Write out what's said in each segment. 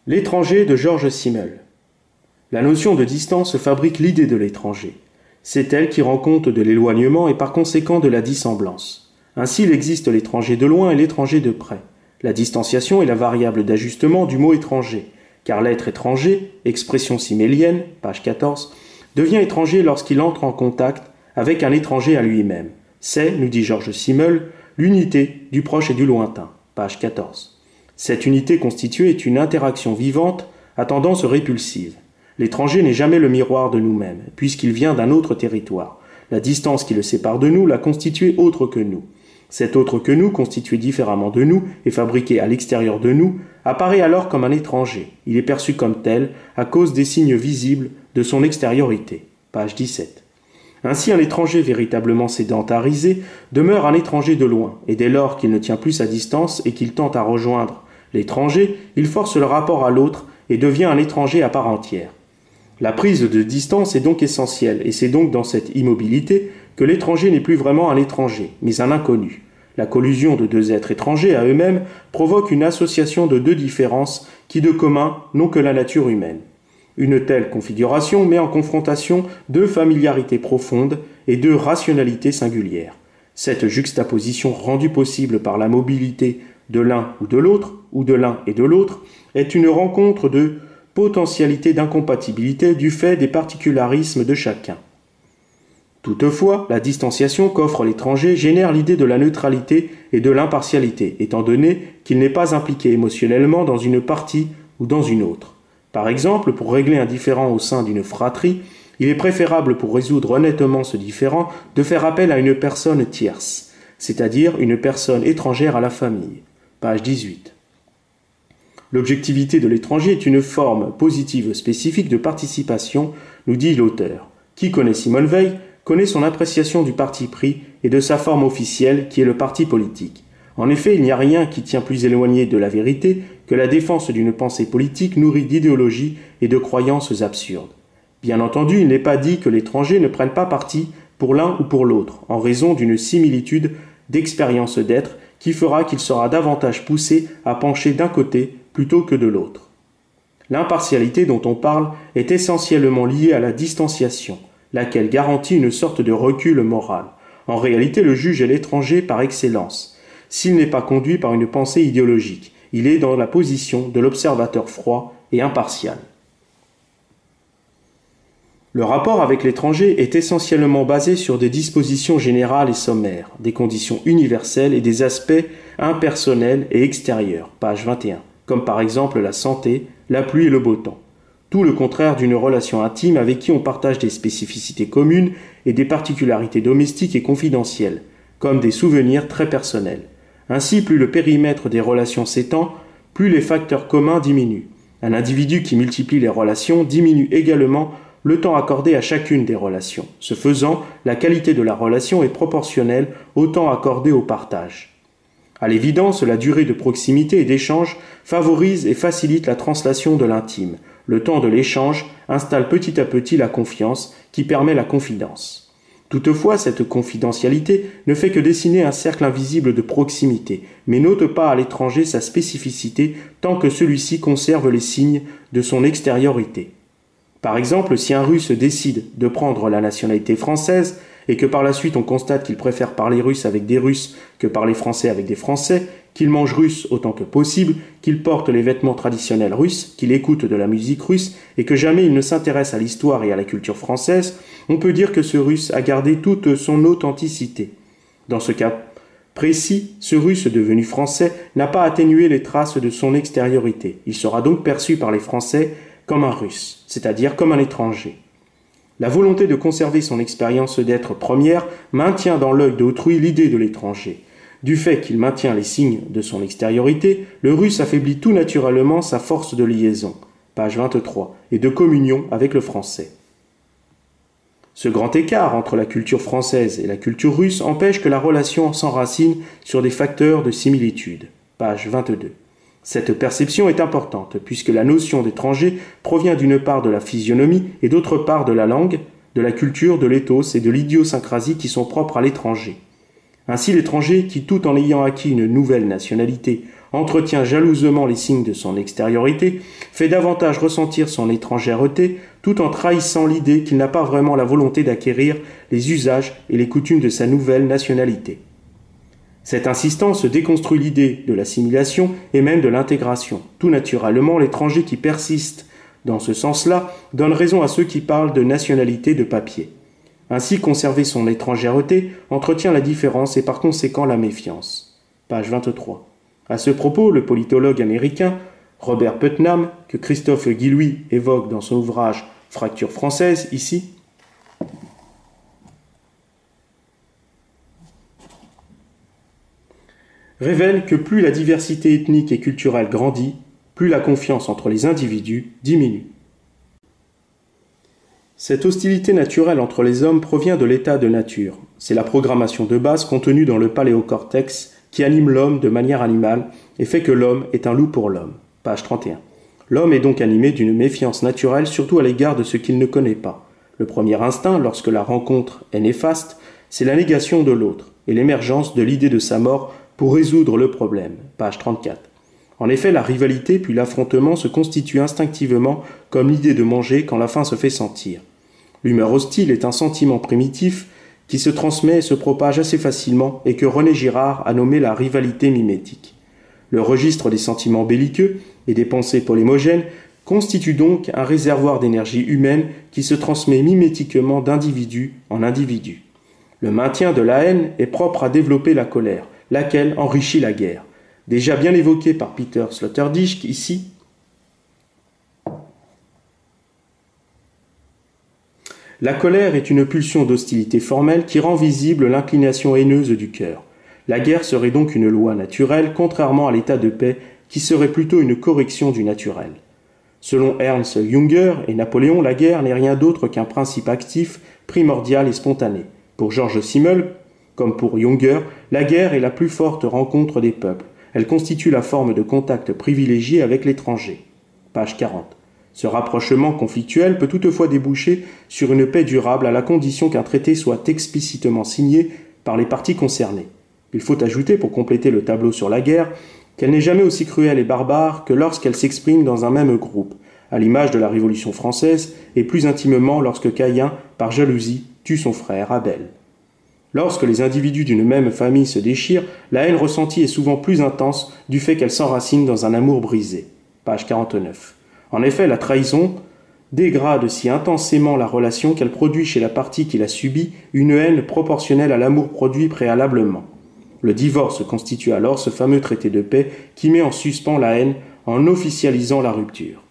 L'étranger de Georges Simmel. La notion de distance fabrique l'idée de l'étranger. C'est elle qui rend compte de l'éloignement et par conséquent de la dissemblance. Ainsi, il existe l'étranger de loin et l'étranger de près. La distanciation est la variable d'ajustement du mot étranger, car l'être étranger, expression simélienne, page 14, devient étranger lorsqu'il entre en contact avec un étranger à lui-même. C'est, nous dit Georges Simmel, l'unité du proche et du lointain, page 14. Cette unité constituée est une interaction vivante à tendance répulsive. L'étranger n'est jamais le miroir de nous-mêmes, puisqu'il vient d'un autre territoire. La distance qui le sépare de nous l'a constitué autre que nous. Cet autre que nous, constitué différemment de nous et fabriqué à l'extérieur de nous, apparaît alors comme un étranger. Il est perçu comme tel à cause des signes visibles de son extériorité. Page 17. Ainsi, un étranger véritablement sédentarisé demeure un étranger de loin, et dès lors qu'il ne tient plus sa distance et qu'il tente à rejoindre l'étranger, il force le rapport à l'autre et devient un étranger à part entière. La prise de distance est donc essentielle, et c'est donc dans cette immobilité que l'étranger n'est plus vraiment un étranger, mais un inconnu. La collusion de deux êtres étrangers à eux-mêmes provoque une association de deux différences qui de commun n'ont que la nature humaine. Une telle configuration met en confrontation deux familiarités profondes et deux rationalités singulières. Cette juxtaposition rendue possible par la mobilité de l'un ou de l'un et de l'autre, est une rencontre de potentialité d'incompatibilité du fait des particularismes de chacun. Toutefois, la distanciation qu'offre l'étranger génère l'idée de la neutralité et de l'impartialité, étant donné qu'il n'est pas impliqué émotionnellement dans une partie ou dans une autre. Par exemple, pour régler un différend au sein d'une fratrie, il est préférable pour résoudre honnêtement ce différend de faire appel à une personne tierce, c'est-à-dire une personne étrangère à la famille. Page 18. L'objectivité de l'étranger est une forme positive spécifique de participation, nous dit l'auteur. Qui connaît Simone Veil connaît son appréciation du parti pris et de sa forme officielle qui est le parti politique. En effet, il n'y a rien qui tient plus éloigné de la vérité que la défense d'une pensée politique nourrie d'idéologies et de croyances absurdes. Bien entendu, il n'est pas dit que l'étranger ne prenne pas parti pour l'un ou pour l'autre, en raison d'une similitude d'expérience d'être qui fera qu'il sera davantage poussé à pencher d'un côté plutôt que de l'autre. L'impartialité dont on parle est essentiellement liée à la distanciation, laquelle garantit une sorte de recul moral. En réalité, le juge est l'étranger par excellence. S'il n'est pas conduit par une pensée idéologique, il est dans la position de l'observateur froid et impartial. Le rapport avec l'étranger est essentiellement basé sur des dispositions générales et sommaires, des conditions universelles et des aspects impersonnels et extérieurs, page 21, comme par exemple la santé, la pluie et le beau temps. Tout le contraire d'une relation intime avec qui on partage des spécificités communes et des particularités domestiques et confidentielles, comme des souvenirs très personnels. Ainsi, plus le périmètre des relations s'étend, plus les facteurs communs diminuent. Un individu qui multiplie les relations diminue également le temps accordé à chacune des relations. Ce faisant, la qualité de la relation est proportionnelle au temps accordé au partage. À l'évidence, la durée de proximité et d'échange favorise et facilite la translation de l'intime. Le temps de l'échange installe petit à petit la confiance qui permet la confidence. Toutefois, cette confidentialité ne fait que dessiner un cercle invisible de proximité, mais n'ôte pas à l'étranger sa spécificité tant que celui-ci conserve les signes de son extériorité. Par exemple, si un Russe décide de prendre la nationalité française et que par la suite on constate qu'il préfère parler russe avec des Russes que parler français avec des Français, qu'il mange russe autant que possible, qu'il porte les vêtements traditionnels russes, qu'il écoute de la musique russe et que jamais il ne s'intéresse à l'histoire et à la culture française, on peut dire que ce Russe a gardé toute son authenticité. Dans ce cas précis, ce Russe devenu Français n'a pas atténué les traces de son extériorité. Il sera donc perçu par les Français comme un Russe, c'est-à-dire comme un étranger. La volonté de conserver son expérience d'être première maintient dans l'œil d'autrui l'idée de l'étranger. Du fait qu'il maintient les signes de son extériorité, le Russe affaiblit tout naturellement sa force de liaison, page 23, et de communion avec le français. Ce grand écart entre la culture française et la culture russe empêche que la relation s'enracine sur des facteurs de similitude, page 22. Cette perception est importante, puisque la notion d'étranger provient d'une part de la physionomie et d'autre part de la langue, de la culture, de l'éthos et de l'idiosyncrasie qui sont propres à l'étranger. Ainsi, l'étranger qui, tout en ayant acquis une nouvelle nationalité, entretient jalousement les signes de son extériorité, fait davantage ressentir son étrangèreté, tout en trahissant l'idée qu'il n'a pas vraiment la volonté d'acquérir les usages et les coutumes de sa nouvelle nationalité. Cette insistance déconstruit l'idée de l'assimilation et même de l'intégration. Tout naturellement, l'étranger qui persiste dans ce sens-là donne raison à ceux qui parlent de nationalité de papier. Ainsi, conserver son étrangèreté entretient la différence et par conséquent la méfiance. Page 23. À ce propos, le politologue américain Robert Putnam, que Christophe Guillouis évoque dans son ouvrage « Fracture française » ici, révèle que plus la diversité ethnique et culturelle grandit, plus la confiance entre les individus diminue. Cette hostilité naturelle entre les hommes provient de l'état de nature. C'est la programmation de base contenue dans le paléocortex qui anime l'homme de manière animale et fait que l'homme est un loup pour l'homme. Page 31. L'homme est donc animé d'une méfiance naturelle, surtout à l'égard de ce qu'il ne connaît pas. Le premier instinct, lorsque la rencontre est néfaste, c'est la négation de l'autre et l'émergence de l'idée de sa mort pour résoudre le problème. Page 34. En effet, la rivalité puis l'affrontement se constituent instinctivement comme l'idée de manger quand la faim se fait sentir. L'humeur hostile est un sentiment primitif qui se transmet et se propage assez facilement et que René Girard a nommé la rivalité mimétique. Le registre des sentiments belliqueux et des pensées polémogènes constitue donc un réservoir d'énergie humaine qui se transmet mimétiquement d'individu en individu. Le maintien de la haine est propre à développer la colère, laquelle enrichit la guerre. Déjà bien évoqué par Peter Sloterdijk ici, la colère est une pulsion d'hostilité formelle qui rend visible l'inclination haineuse du cœur. La guerre serait donc une loi naturelle, contrairement à l'état de paix, qui serait plutôt une correction du naturel. Selon Ernst Jünger et Napoléon, la guerre n'est rien d'autre qu'un principe actif, primordial et spontané. Pour Georges Simmel, comme pour Jünger, la guerre est la plus forte rencontre des peuples. Elle constitue la forme de contact privilégié avec l'étranger. Page 40. Ce rapprochement conflictuel peut toutefois déboucher sur une paix durable à la condition qu'un traité soit explicitement signé par les parties concernées. Il faut ajouter, pour compléter le tableau sur la guerre, qu'elle n'est jamais aussi cruelle et barbare que lorsqu'elle s'exprime dans un même groupe, à l'image de la Révolution française, et plus intimement lorsque Caïn, par jalousie, tue son frère Abel. Lorsque les individus d'une même famille se déchirent, la haine ressentie est souvent plus intense du fait qu'elle s'enracine dans un amour brisé. Page 49. En effet, la trahison dégrade si intensément la relation qu'elle produit chez la partie qui l'a subie une haine proportionnelle à l'amour produit préalablement. Le divorce constitue alors ce fameux traité de paix qui met en suspens la haine en officialisant la rupture.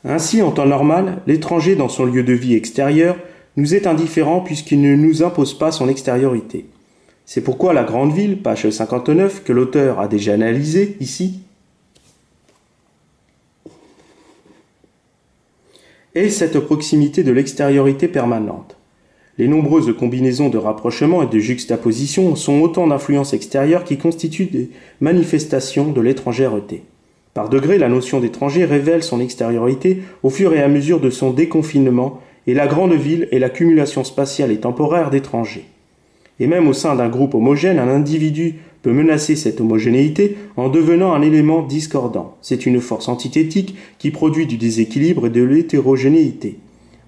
Ainsi, en temps normal, l'étranger dans son lieu de vie extérieur nous est indifférent puisqu'il ne nous impose pas son extériorité. C'est pourquoi la grande ville, page 59, que l'auteur a déjà analysée ici, est cette proximité de l'extériorité permanente. Les nombreuses combinaisons de rapprochement et de juxtaposition sont autant d'influences extérieures qui constituent des manifestations de l'étrangèreté. Par degré, la notion d'étranger révèle son extériorité au fur et à mesure de son déconfinement, et la grande ville est l'accumulation spatiale et temporaire d'étrangers. Et même au sein d'un groupe homogène, un individu peut menacer cette homogénéité en devenant un élément discordant. C'est une force antithétique qui produit du déséquilibre et de l'hétérogénéité.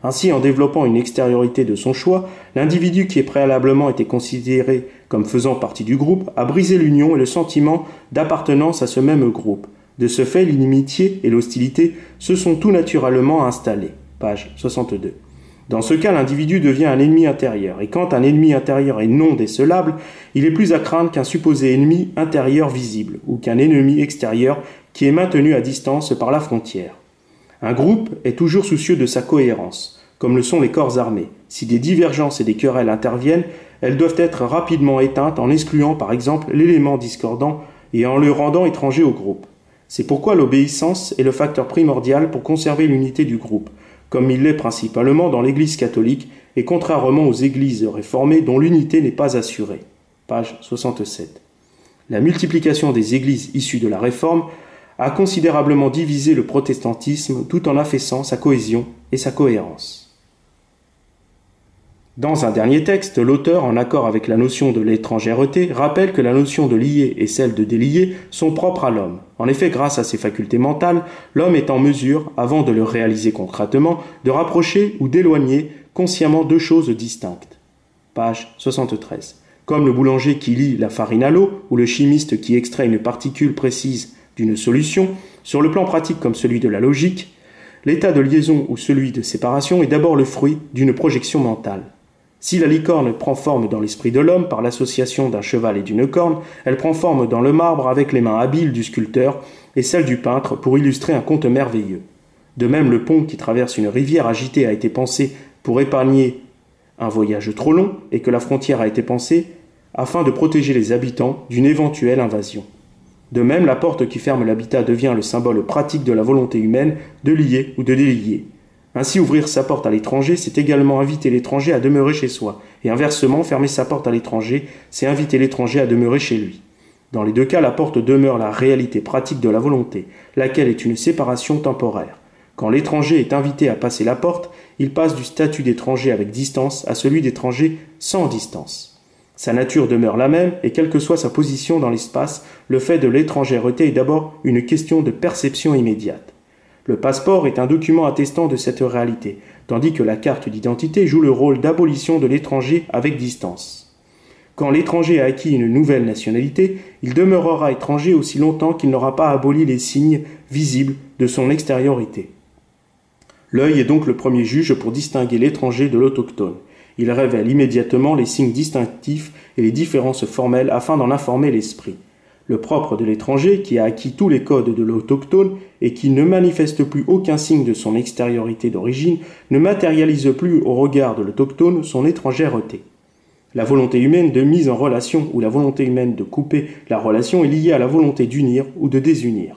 Ainsi, en développant une extériorité de son choix, l'individu qui préalablement été considéré comme faisant partie du groupe a brisé l'union et le sentiment d'appartenance à ce même groupe. De ce fait, l'inimitié et l'hostilité se sont tout naturellement installées. Page 62. Dans ce cas, l'individu devient un ennemi intérieur, et quand un ennemi intérieur est non décelable, il est plus à craindre qu'un supposé ennemi intérieur visible, ou qu'un ennemi extérieur qui est maintenu à distance par la frontière. Un groupe est toujours soucieux de sa cohérence, comme le sont les corps armés. Si des divergences et des querelles interviennent, elles doivent être rapidement éteintes en excluant par exemple l'élément discordant et en le rendant étranger au groupe. C'est pourquoi l'obéissance est le facteur primordial pour conserver l'unité du groupe, comme il l'est principalement dans l'Église catholique et contrairement aux églises réformées dont l'unité n'est pas assurée. Page 67. La multiplication des églises issues de la Réforme a considérablement divisé le protestantisme tout en affaissant sa cohésion et sa cohérence. Dans un dernier texte, l'auteur, en accord avec la notion de l'étrangèreté, rappelle que la notion de lier et celle de délier sont propres à l'homme. En effet, grâce à ses facultés mentales, l'homme est en mesure, avant de le réaliser concrètement, de rapprocher ou d'éloigner consciemment deux choses distinctes. Page 73. Comme le boulanger qui lie la farine à l'eau, ou le chimiste qui extrait une particule précise d'une solution, sur le plan pratique comme celui de la logique, l'état de liaison ou celui de séparation est d'abord le fruit d'une projection mentale. Si la licorne prend forme dans l'esprit de l'homme par l'association d'un cheval et d'une corne, elle prend forme dans le marbre avec les mains habiles du sculpteur et celles du peintre pour illustrer un conte merveilleux. De même, le pont qui traverse une rivière agitée a été pensé pour épargner un voyage trop long et que la frontière a été pensée afin de protéger les habitants d'une éventuelle invasion. De même, la porte qui ferme l'habitat devient le symbole pratique de la volonté humaine de lier ou de délier. Ainsi, ouvrir sa porte à l'étranger, c'est également inviter l'étranger à demeurer chez soi, et inversement, fermer sa porte à l'étranger, c'est inviter l'étranger à demeurer chez lui. Dans les deux cas, la porte demeure la réalité pratique de la volonté, laquelle est une séparation temporaire. Quand l'étranger est invité à passer la porte, il passe du statut d'étranger avec distance à celui d'étranger sans distance. Sa nature demeure la même, et quelle que soit sa position dans l'espace, le fait de l'étrangèreté est d'abord une question de perception immédiate. Le passeport est un document attestant de cette réalité, tandis que la carte d'identité joue le rôle d'abolition de l'étranger avec distance. Quand l'étranger a acquis une nouvelle nationalité, il demeurera étranger aussi longtemps qu'il n'aura pas aboli les signes visibles de son extériorité. L'œil est donc le premier juge pour distinguer l'étranger de l'autochtone. Il révèle immédiatement les signes distinctifs et les différences formelles afin d'en informer l'esprit. Le propre de l'étranger, qui a acquis tous les codes de l'autochtone et qui ne manifeste plus aucun signe de son extériorité d'origine, ne matérialise plus au regard de l'autochtone son étrangèreté. La volonté humaine de mise en relation ou la volonté humaine de couper la relation est liée à la volonté d'unir ou de désunir.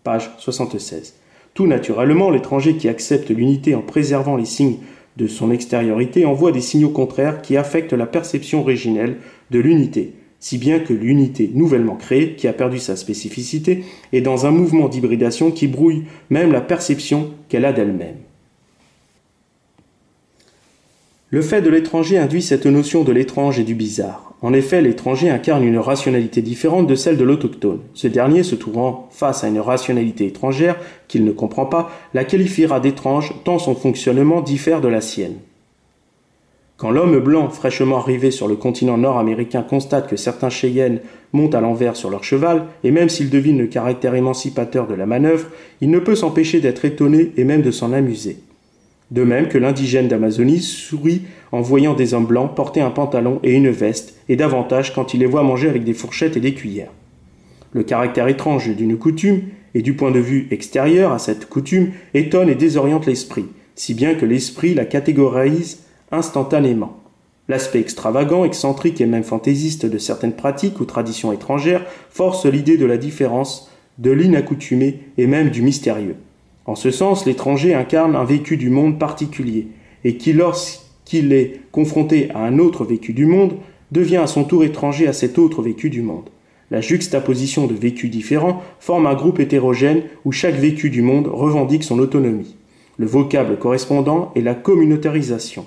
Page 76. Tout naturellement, l'étranger qui accepte l'unité en préservant les signes de son extériorité envoie des signaux contraires qui affectent la perception originelle de l'unité, si bien que l'unité nouvellement créée, qui a perdu sa spécificité, est dans un mouvement d'hybridation qui brouille même la perception qu'elle a d'elle-même. Le fait de l'étranger induit cette notion de l'étrange et du bizarre. En effet, l'étranger incarne une rationalité différente de celle de l'autochtone. Ce dernier, se trouvant face à une rationalité étrangère qu'il ne comprend pas, la qualifiera d'étrange tant son fonctionnement diffère de la sienne. Quand l'homme blanc fraîchement arrivé sur le continent nord-américain constate que certains Cheyennes montent à l'envers sur leur cheval, et même s'il devine le caractère émancipateur de la manœuvre, il ne peut s'empêcher d'être étonné et même de s'en amuser. De même que l'indigène d'Amazonie sourit en voyant des hommes blancs porter un pantalon et une veste, et davantage quand il les voit manger avec des fourchettes et des cuillères. Le caractère étrange d'une coutume, et du point de vue extérieur à cette coutume, étonne et désoriente l'esprit, si bien que l'esprit la catégorise instantanément. L'aspect extravagant, excentrique et même fantaisiste de certaines pratiques ou traditions étrangères force l'idée de la différence, de l'inaccoutumé et même du mystérieux. En ce sens, l'étranger incarne un vécu du monde particulier, et qui, lorsqu'il est confronté à un autre vécu du monde, devient à son tour étranger à cet autre vécu du monde. La juxtaposition de vécus différents forme un groupe hétérogène où chaque vécu du monde revendique son autonomie. Le vocable correspondant est la communautarisation.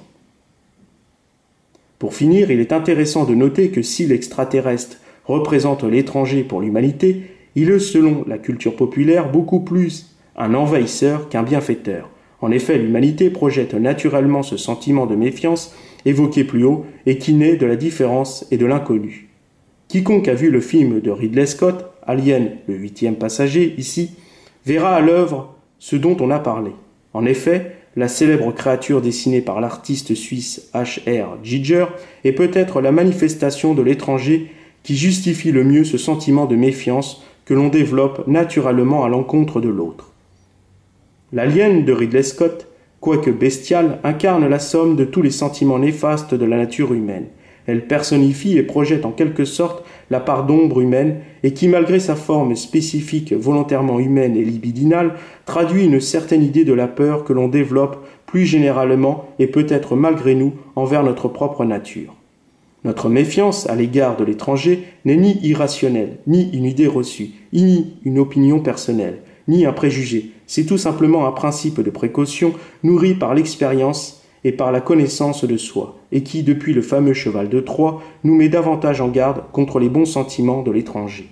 Pour finir, il est intéressant de noter que si l'extraterrestre représente l'étranger pour l'humanité, il est, selon la culture populaire, beaucoup plus un envahisseur qu'un bienfaiteur. En effet, l'humanité projette naturellement ce sentiment de méfiance évoqué plus haut et qui naît de la différence et de l'inconnu. Quiconque a vu le film de Ridley Scott, Alien, le 8e passager, ici, verra à l'œuvre ce dont on a parlé. En effet, la célèbre créature dessinée par l'artiste suisse H.R. Giger est peut-être la manifestation de l'étranger qui justifie le mieux ce sentiment de méfiance que l'on développe naturellement à l'encontre de l'autre. L'alien de Ridley Scott, quoique bestiale, incarne la somme de tous les sentiments néfastes de la nature humaine. Elle personnifie et projette en quelque sorte la part d'ombre humaine et qui, malgré sa forme spécifique volontairement humaine et libidinale, traduit une certaine idée de la peur que l'on développe plus généralement et peut-être malgré nous envers notre propre nature. Notre méfiance à l'égard de l'étranger n'est ni irrationnelle, ni une idée reçue, ni une opinion personnelle, ni un préjugé. C'est tout simplement un principe de précaution nourri par l'expérience et par la connaissance de soi, et qui, depuis le fameux cheval de Troie, nous met davantage en garde contre les bons sentiments de l'étranger.